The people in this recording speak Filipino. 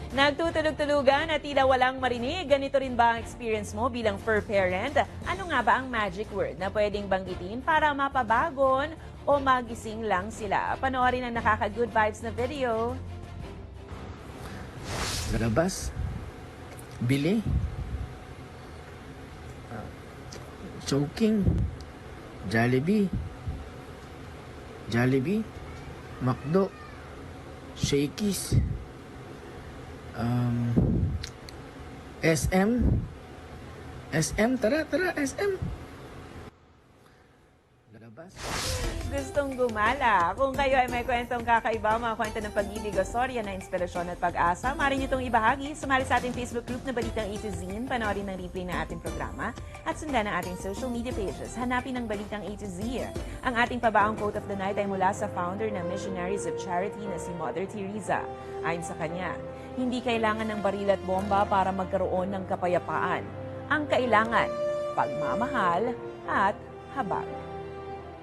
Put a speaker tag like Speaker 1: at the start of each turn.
Speaker 1: Nagtutulog-tulugan at tila walang marinig. Ganito rin ba ang experience mo bilang fur parent? Ano nga ba ang magic word na pwedeng banggitin para mapabagon o magising lang sila? Panoorin ang nakaka-good vibes na video.
Speaker 2: Labas. Bili. Choking. Jollibee. Jollibee. McDo. Shakey's. SM. SM, tara, SM. Labas.
Speaker 1: Gustong gumala. Kung kayo ay may kwentong kakaiba, mga kwento ng pag-ibig o storya na inspirasyon at pag-asa, maaari niyo itong ibahagi. Sumali sa ating Facebook group na Balitang A to Z, panoorin ng replay ng ating programa at sundan ang ating social media pages. Hanapin ang Balitang A to Z. Ang ating pabaong quote of the night ay mula sa founder ng Missionaries of Charity na si Mother Teresa. Ayon sa kanya, hindi kailangan ng baril at bomba para magkaroon ng kapayapaan. Ang kailangan, pagmamahal at habag.